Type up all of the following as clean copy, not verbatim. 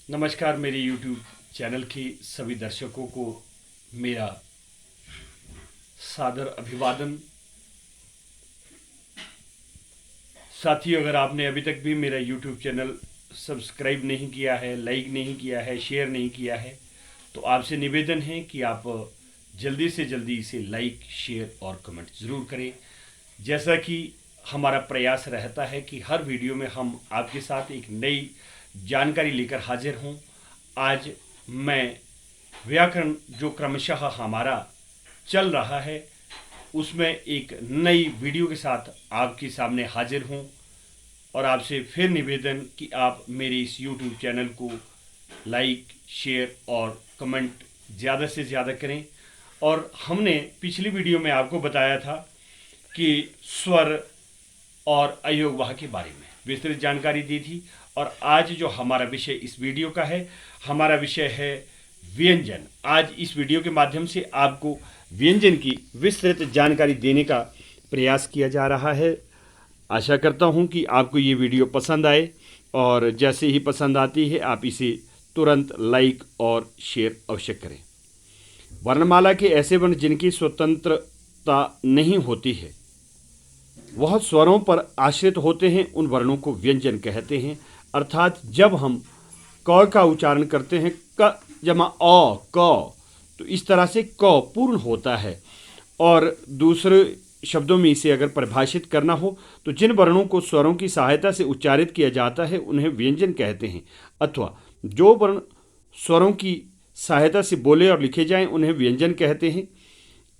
नमस्कार। मेरे YouTube channel के सभी दर्शकों को मेरा सादर अभिवादन। साथियों, अगर आपने अभी तक भी मेरा YouTube चैनल सब्सक्राइब नहीं किया है, लाइक नहीं किया है, शेयर नहीं किया है, तो आपसे निवेदन है कि आप जल्दी से जल्दी इसे लाइक, शेयर और कमेंट ज़रूर करें। जैसा कि हमारा प्रयास रहता है कि हर वीडियो में हम आपके साथ एक नई जानकारी लेकर हाजिर हों। आज मैं व्याकरण जो क्रमशः हमारा चल रहा है उसमें एक नई वीडियो के साथ आपके सामने हाजिर हूं और आपसे फिर निवेदन कि आप मेरे इस YouTube चैनल को लाइक, शेयर और कमेंट ज़्यादा से ज़्यादा करें। और हमने पिछली वीडियो में आपको बताया था कि स्वर और अयोगवाह के बारे में विस्तृत जानकारी दी थी। और आज जो हमारा विषय इस वीडियो का है, हमारा विषय है व्यंजन। आज इस वीडियो के माध्यम से आपको व्यंजन की विस्तृत जानकारी देने का प्रयास किया जा रहा है। आशा करता हूं कि आपको ये वीडियो पसंद आए और जैसे ही पसंद आती है आप इसे तुरंत लाइक और शेयर अवश्य करें। वर्णमाला के ऐसे वर्ण जिनकी स्वतंत्रता नहीं होती है, वह स्वरों पर आश्रित होते हैं, उन वर्णों को व्यंजन कहते हैं। अर्थात जब हम क का उच्चारण करते हैं, क जमा अ क, तो इस तरह से क पूर्ण होता है। और दूसरे शब्दों में इसे अगर परिभाषित करना हो तो जिन वर्णों को स्वरों की सहायता से उच्चारित किया जाता है उन्हें व्यंजन कहते हैं, अथवा जो वर्ण स्वरों की सहायता से बोले और लिखे जाएं उन्हें व्यंजन कहते हैं,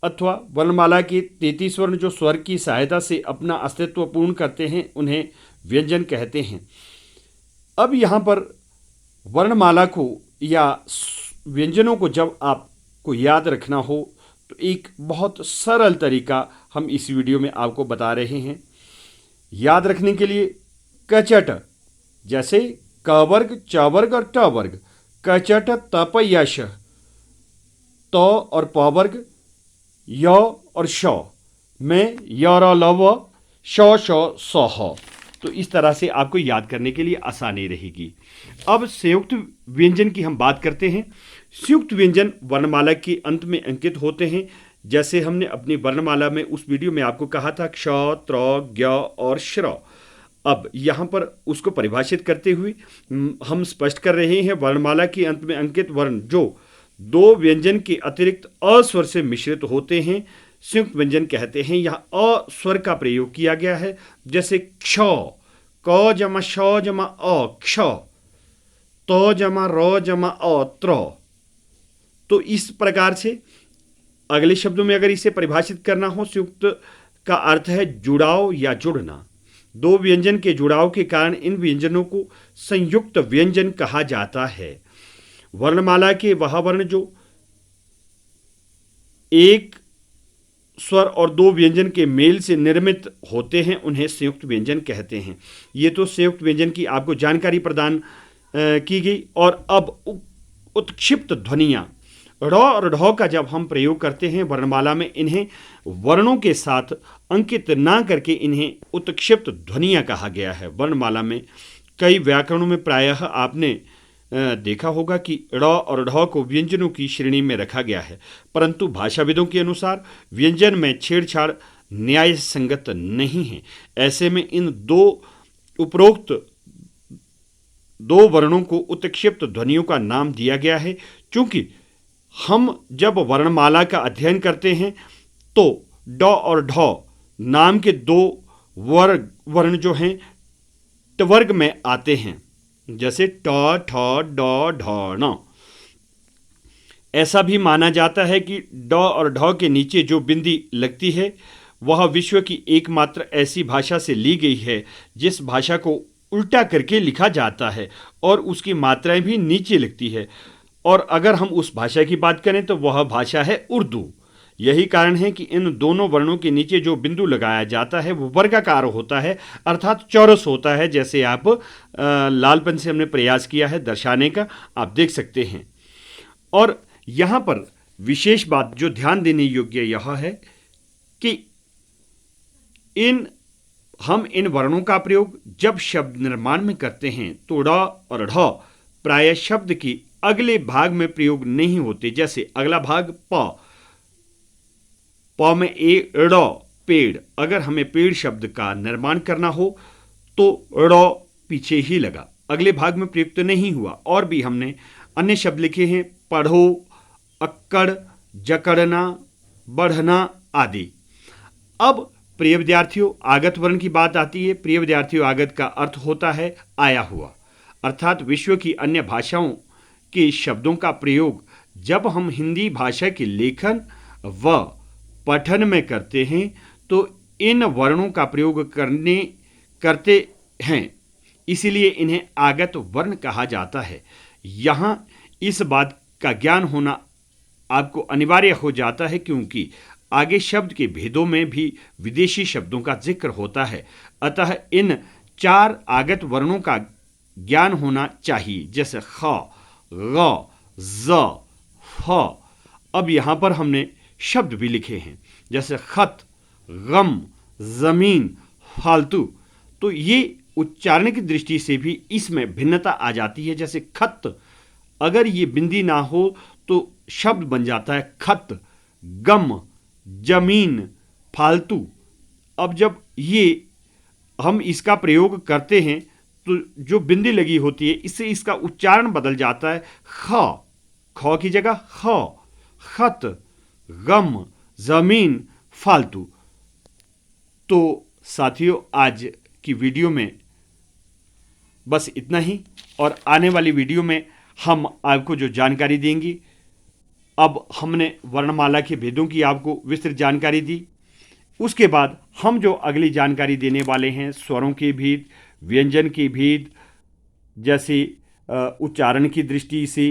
अथवा वर्णमाला के 33 वर्ण जो स्वर की सहायता से अपना अस्तित्व पूर्ण करते हैं उन्हें व्यंजन कहते हैं। अब यहाँ पर वर्णमाला को या व्यंजनों को जब आपको याद रखना हो तो एक बहुत सरल तरीका हम इस वीडियो में आपको बता रहे हैं। याद रखने के लिए कचट, जैसे क वर्ग, च वर्ग और ट वर्ग, कचट तप यश, त और प वर्ग, य और श में य र ल व, श श स ह। तो इस तरह से आपको याद करने के लिए आसानी रहेगी। अब संयुक्त व्यंजन की हम बात करते हैं। संयुक्त व्यंजन वर्णमाला के अंत में अंकित होते हैं। जैसे हमने अपनी वर्णमाला में उस वीडियो में आपको कहा था क्ष, त्र, ज्ञ और श्र। अब यहाँ पर उसको परिभाषित करते हुए हम स्पष्ट कर रहे हैं, वर्णमाला के अंत में अंकित वर्ण जो दो व्यंजन के अतिरिक्त अस्वर से मिश्रित होते हैं संयुक्त व्यंजन कहते हैं। यहाँ अ स्वर का प्रयोग किया गया है, जैसे क्ष, क जमा श जमा अ, क्ष, त जमा र जमा अ, त्र। तो इस प्रकार से अगले शब्दों में अगर इसे परिभाषित करना हो, संयुक्त का अर्थ है जुड़ाव या जुड़ना। दो व्यंजन के जुड़ाव के कारण इन व्यंजनों को संयुक्त व्यंजन कहा जाता है। वर्णमाला के वह वर्ण जो एक स्वर और दो व्यंजन के मेल से निर्मित होते हैं उन्हें संयुक्त व्यंजन कहते हैं। ये तो संयुक्त व्यंजन की आपको जानकारी प्रदान की गई। और अब उत्क्षिप्त ध्वनियां ढ़ और ढ का जब हम प्रयोग करते हैं वर्णमाला में, इन्हें वर्णों के साथ अंकित ना करके इन्हें उत्क्षिप्त ध्वनियां कहा गया है। वर्णमाला में कई व्याकरणों में प्रायः आपने देखा होगा कि ड़ और ढ को व्यंजनों की श्रेणी में रखा गया है, परंतु भाषाविदों के अनुसार व्यंजन में छेड़छाड़ न्याय संगत नहीं है। ऐसे में इन दो उपरोक्त दो वर्णों को उत्क्षिप्त ध्वनियों का नाम दिया गया है। क्योंकि हम जब वर्णमाला का अध्ययन करते हैं तो ड और ढ नाम के दो वर्ण जो हैं टवर्ग में आते हैं, जैसे ट, ठ, ड, ढ, ण। ऐसा भी माना जाता है कि ड और ढ के नीचे जो बिंदी लगती है वह विश्व की एकमात्र ऐसी भाषा से ली गई है जिस भाषा को उल्टा करके लिखा जाता है और उसकी मात्राएं भी नीचे लगती है। और अगर हम उस भाषा की बात करें तो वह भाषा है उर्दू। यही कारण है कि इन दोनों वर्णों के नीचे जो बिंदु लगाया जाता है वो वर्गाकार होता है, अर्थात चौरस होता है। जैसे आप लाल पेन से हमने प्रयास किया है दर्शाने का, आप देख सकते हैं। और यहाँ पर विशेष बात जो ध्यान देने योग्य यह है कि हम इन वर्णों का प्रयोग जब शब्द निर्माण में करते हैं तो ड़ और ढ प्राय शब्द के अगले भाग में प्रयोग नहीं होते। जैसे अगला भाग प में ड़ पेड़, अगर हमें पेड़ शब्द का निर्माण करना हो तो ड़ पीछे ही लगा, अगले भाग में प्रयुक्त नहीं हुआ। और भी हमने अन्य शब्द लिखे हैं, पढ़ो, अक्कड़, जकड़ना, बढ़ना आदि। अब प्रिय विद्यार्थियों, आगत वर्ण की बात आती है। प्रिय विद्यार्थियों, आगत का अर्थ होता है आया हुआ, अर्थात विश्व की अन्य भाषाओं के शब्दों का प्रयोग जब हम हिंदी भाषा के लेखन व पठन में करते हैं तो इन वर्णों का प्रयोग करते हैं, इसीलिए इन्हें आगत वर्ण कहा जाता है। यहाँ इस बात का ज्ञान होना आपको अनिवार्य हो जाता है क्योंकि आगे शब्द के भेदों में भी विदेशी शब्दों का जिक्र होता है। अतः इन 4 आगत वर्णों का ज्ञान होना चाहिए, जैसे ख, ग, ज, फ। अब यहाँ पर हमने शब्द भी लिखे हैं, जैसे खत, गम, जमीन, फालतू। तो ये उच्चारण की दृष्टि से भी इसमें भिन्नता आ जाती है। जैसे खत, अगर ये बिंदी ना हो तो शब्द बन जाता है खत। गम, जमीन, फालतू। अब जब ये हम इसका प्रयोग करते हैं तो जो बिंदी लगी होती है इससे इसका उच्चारण बदल जाता है। ख की जगह ख, खत, गम, जमीन, फालतू। तो साथियों, आज की वीडियो में बस इतना ही, और आने वाली वीडियो में हम आपको जो जानकारी देंगे, अब हमने वर्णमाला के भेदों की आपको विस्तृत जानकारी दी। उसके बाद हम जो अगली जानकारी देने वाले हैं, स्वरों के भेद, व्यंजन के भेद, जैसे उच्चारण की दृष्टि से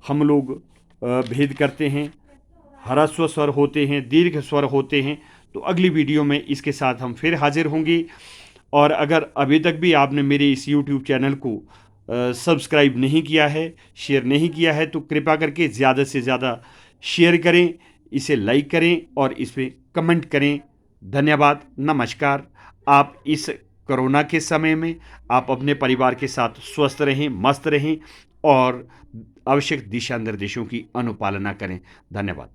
हम लोग भेद करते हैं, ह्रस्व स्वर होते हैं, दीर्घ स्वर होते हैं। तो अगली वीडियो में इसके साथ हम फिर हाजिर होंगे। और अगर अभी तक भी आपने मेरे इस YouTube चैनल को सब्सक्राइब नहीं किया है, शेयर नहीं किया है, तो कृपया करके ज़्यादा से ज़्यादा शेयर करें, इसे लाइक करें और इस पर कमेंट करें। धन्यवाद, नमस्कार। आप इस कोरोना के समय में आप अपने परिवार के साथ स्वस्थ रहें, मस्त रहें और आवश्यक दिशा निर्देशों की अनुपालना करें। धन्यवाद।